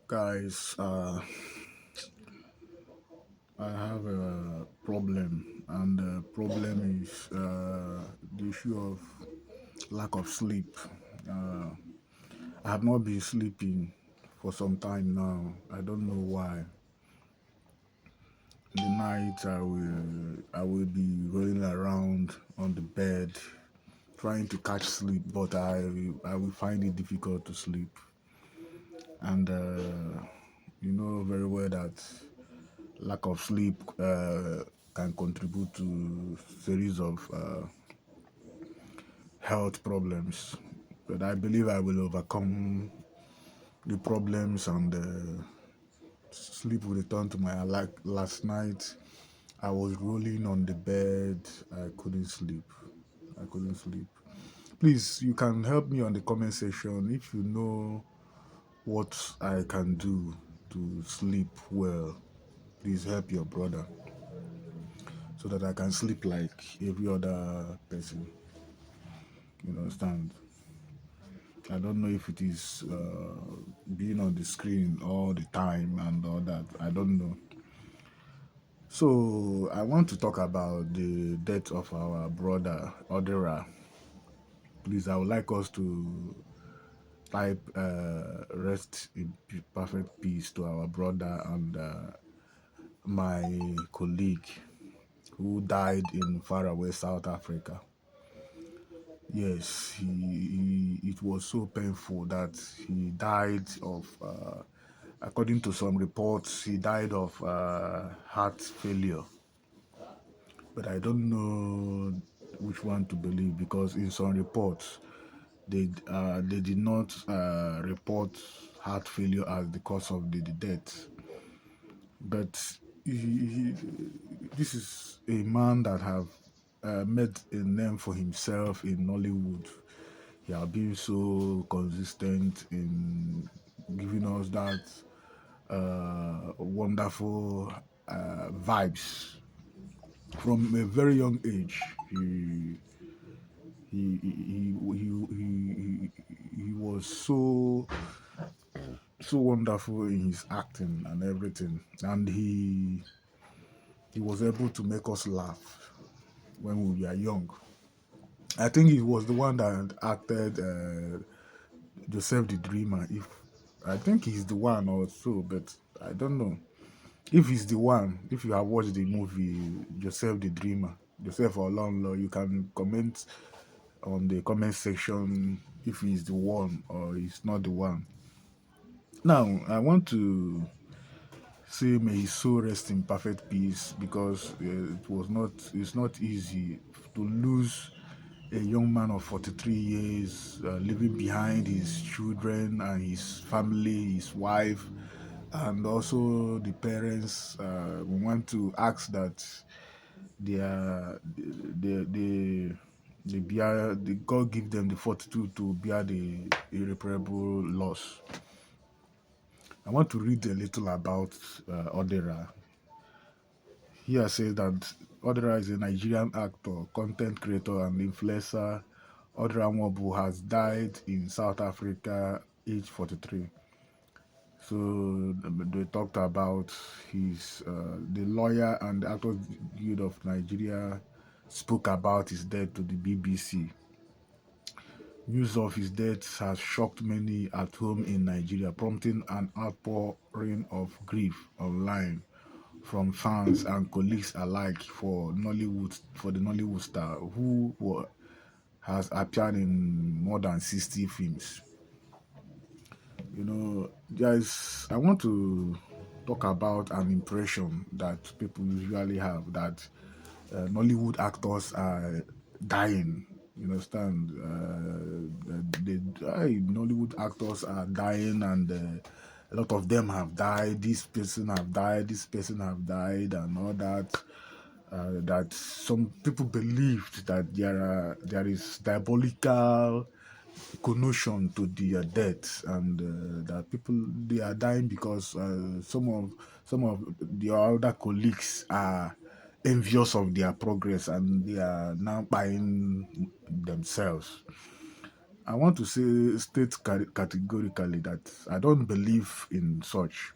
Guys, I have a problem, and the problem is the issue of lack of sleep. Uh, I have not been sleeping for some time now. I don't know why. In the night, I will be rolling around on the bed, trying to catch sleep, but I will find it difficult to sleep. And you know very well that lack of sleep can contribute to series of health problems. But I believe I will overcome the problems and sleep will return to my like last night. I was rolling on the bed. I couldn't sleep. I couldn't sleep. Please, you can help me on the comment section if you know what I can do to sleep well. Please help your brother so that I can sleep like every other person. You understand? I don't know if it is being on the screen all the time and all that. I don't know. So I want to talk about the death of our brother Odira. Please, I would like us to type rest in perfect peace to our brother and my colleague who died in faraway South Africa. Yes, it was so painful that he died of, according to some reports, he died of heart failure. But I don't know which one to believe because in some reports, they did not report heart failure as the cause of the death. But this is a man that have made a name for himself in Nollywood. He has been so consistent in giving us that wonderful vibes from a very young age. He was so wonderful in his acting and everything, and he was able to make us laugh when we were young. I think he was the one that acted Joseph the Dreamer. If I think he's the one also, but I don't know if he's the one. If you have watched the movie Joseph the Dreamer, Joseph Olonlo, you can comment on the comment section if he's the one or he's not the one. Now I want to say may his soul rest in perfect peace because it's not easy to lose a young man of 43 years, leaving behind his children and his family, his wife, and also the parents. We want to ask that they are they bear the God give them the fortitude to bear the irreparable loss. I want to read a little about Odira. Here says that Odira is a Nigerian actor, content creator, and influencer. Odira Mobu has died in South Africa, age 43. So they talked about his the lawyer and the Actors Guild of Nigeria spoke about his death to the BBC. News of his death has shocked many at home in Nigeria, prompting an outpouring of grief online from fans and colleagues alike for the Nollywood star has appeared in more than 60 films. You know, guys, I want to talk about an impression that people usually have that Nollywood actors are dying. You understand? Nollywood actors are dying, and a lot of them have died. This person have died. This person have died, and all that. That some people believed that there is diabolical connotation to their death, and that people they are dying because some of the other colleagues are envious of their progress and they are now buying themselves. I want to say state categorically that I don't believe in such.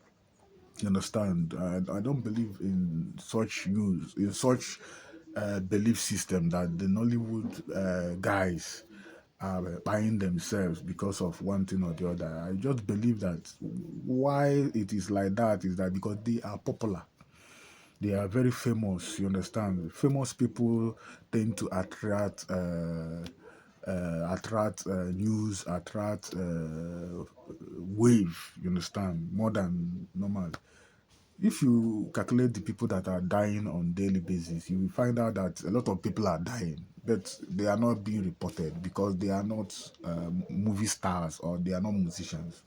You understand? I don't believe in such news, in such belief system that the Nollywood guys are buying themselves because of one thing or the other. I just believe that why it is like that is that because they are popular. They are very famous, you understand? Famous people tend to attract news, attract wave, you understand, more than normal. If you calculate the people that are dying on daily basis, you will find out that a lot of people are dying, but they are not being reported because they are not movie stars or they are not musicians.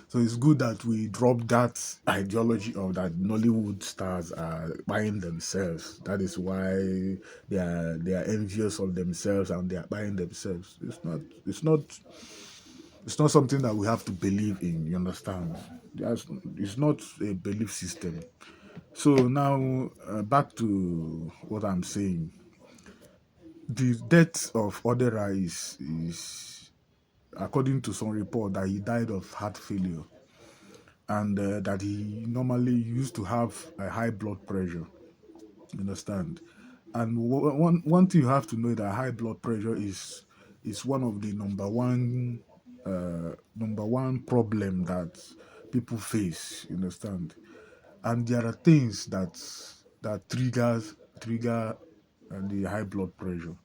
So it's good that we drop that ideology of that Nollywood stars are buying themselves. That is why they are envious of themselves and they are buying themselves. It's not something that we have to believe in. You understand? It's not a belief system. So now back to what I'm saying. The death of Odera is according to some report that he died of heart failure and that he normally used to have a high blood pressure. You understand? And one thing you have to know that high blood pressure is one of the number one problem that people face. You understand? And there are things that trigger the high blood pressure.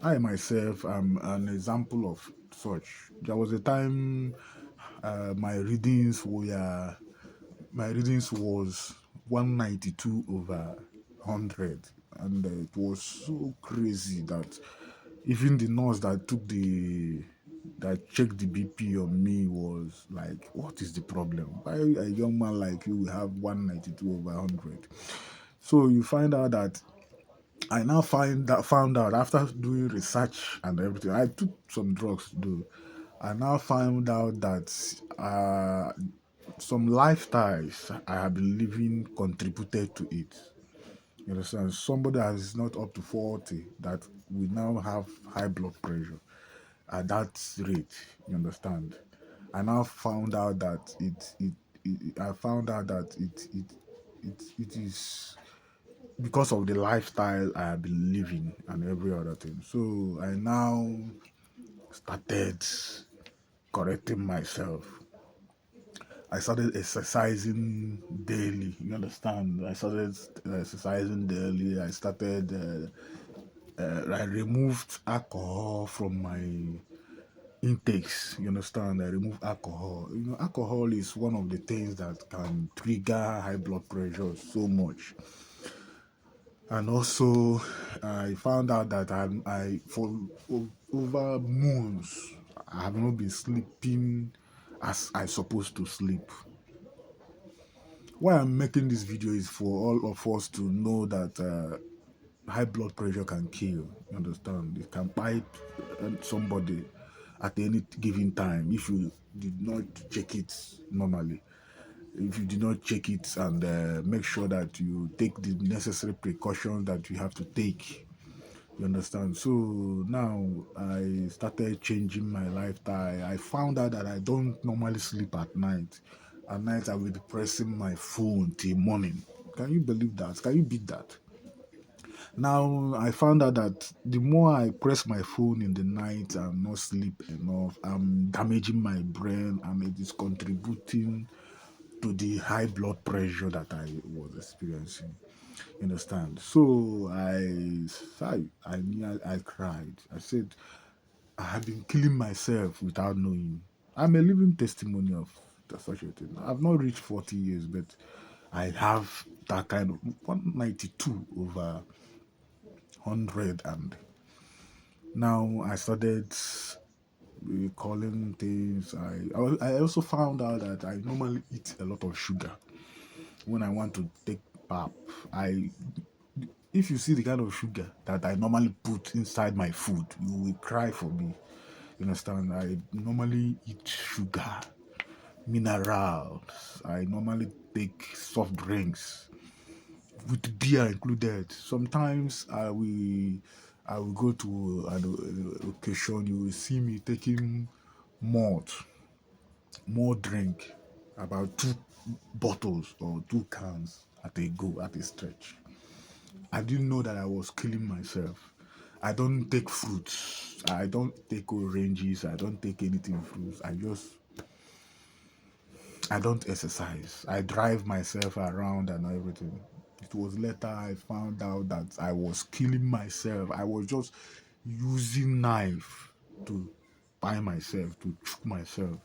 I myself am an example of such. There was a time my readings was 192 over 100, and it was so crazy that even the nurse that checked the BP on me was like, what is the problem? Why a young man like you will have 192 over 100? So you find out that I now found out after doing research and everything. I took some drugs though. I now found out that some lifestyles I have been living contributed to it. You understand? Somebody that is not up to 40 that we now have high blood pressure at that rate. You understand? I now found out that I found out that it is because of the lifestyle I have been living and every other thing. So I now started correcting myself. I started exercising daily. You understand? I started exercising daily. I removed alcohol from my intakes. You understand? I removed alcohol. Alcohol is one of the things that can trigger high blood pressure so much. And also, I found out that over months, I have not been sleeping as I supposed to sleep. Why I'm making this video is for all of us to know that high blood pressure can kill. You understand? It can bite somebody at any given time if you did not check it normally. If you did not check it and make sure that you take the necessary precautions that you have to take. You understand? So now I started changing my lifestyle. I found out that I don't normally sleep at night. At night, I will be pressing my phone till morning. Can you believe that? Can you beat that? Now, I found out that the more I press my phone in the night and not sleep enough, I'm damaging my brain and it is contributing to the high blood pressure that I was experiencing. You understand? So I cried. I said, I have been killing myself without knowing. I'm a living testimony of such a thing. I've not reached 40 years, but I have that kind of 192 over 100. And now I started recalling things. I also found out that I normally eat a lot of sugar when I want to take pap. I If you see the kind of sugar that I normally put inside my food, you will cry for me. You understand? I normally eat sugar, minerals. I normally take soft drinks with beer included. Sometimes I will. I will go to an occasion, you will see me taking malt, more drink, about 2 bottles or 2 cans at a go, at a stretch. I didn't know that I was killing myself. I don't take fruits. I don't take oranges. I don't take anything fruits. I don't exercise. I drive myself around and everything. It was later I found out that I was killing myself. I was just using knife to buy myself, to choke myself.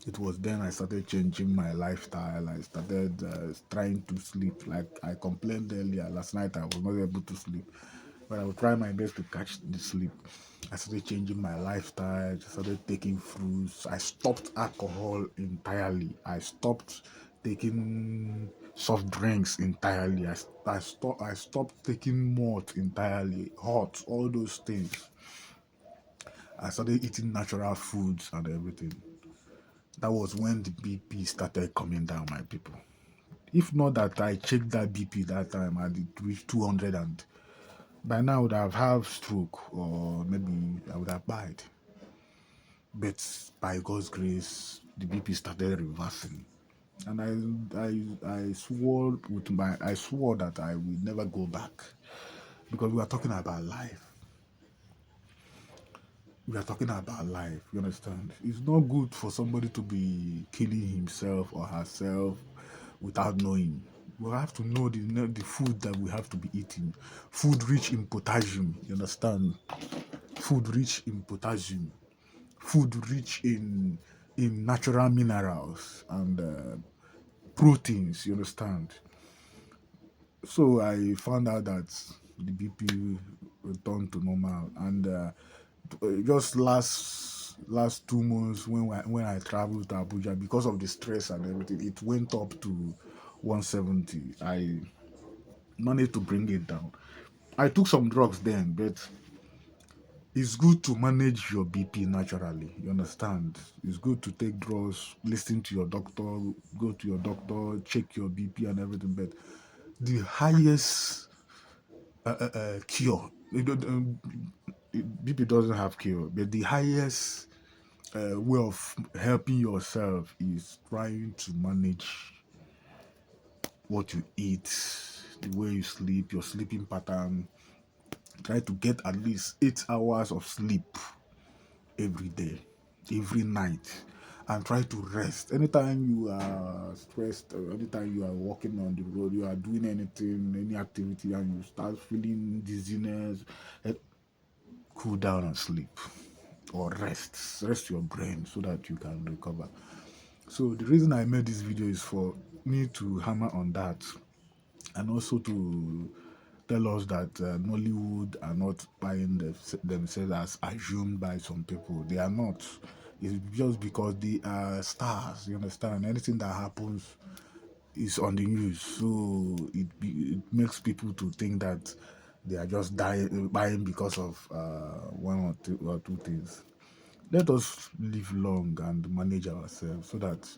It was then I started changing my lifestyle. I started trying to sleep. Like I complained earlier, last night I was not able to sleep, but I would try my best to catch the sleep. I started changing my lifestyle. I started taking fruits. I stopped alcohol entirely. I stopped taking soft drinks entirely. I stopped taking malt entirely, hot, all those things. I started eating natural foods and everything. That was when the BP started coming down, my people. If not that I checked that BP that time, I did reach 200, and by now I would have had stroke, or maybe I would have died. But by God's grace, the BP started reversing. And I swore that I will never go back, because we are talking about life. We are talking about life, you understand? It's not good for somebody to be killing himself or herself without knowing. We have to know the food that we have to be eating. Food rich in potassium, you understand? Food rich in potassium. Food rich in natural minerals and proteins, you understand? So I found out that the BP returned to normal, and just last 2 months when I traveled to Abuja, because of the stress and everything, it went up to 170. I managed to bring it down. I took some drugs then, but it's good to manage your BP naturally. You understand? It's good to take drugs, listen to your doctor, go to your doctor, check your BP and everything. But the highest cure, BP doesn't have cure, but the highest way of helping yourself is trying to manage what you eat, the way you sleep, your sleeping pattern. Try to get at least 8 hours of sleep every day, every night, and try to rest. Anytime you are stressed, or anytime you are walking on the road, you are doing anything, any activity, and you start feeling dizziness, cool down and sleep, or rest your brain so that you can recover. So the reason I made this video is for me to hammer on that, and also to tell us that Nollywood are not buying themselves as assumed by some people. They are not. It's just because they are stars. You understand? Anything that happens is on the news, so it makes people to think that they are just buying because of one or two things. Let us live long and manage ourselves so that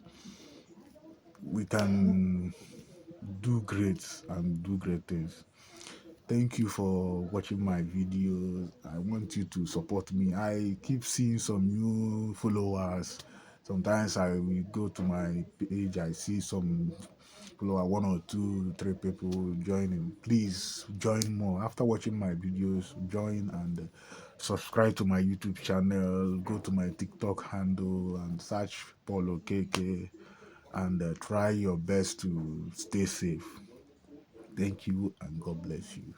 we can do great and do great things. Thank you for watching my videos. I want you to support me. I keep seeing some new followers. Sometimes I will go to my page, I see some follower, 1 or 2, 3 people joining. Please join more. After watching my videos, join and subscribe to my YouTube channel. Go to my TikTok handle and search Paulo KK, and try your best to stay safe. Thank you and God bless you.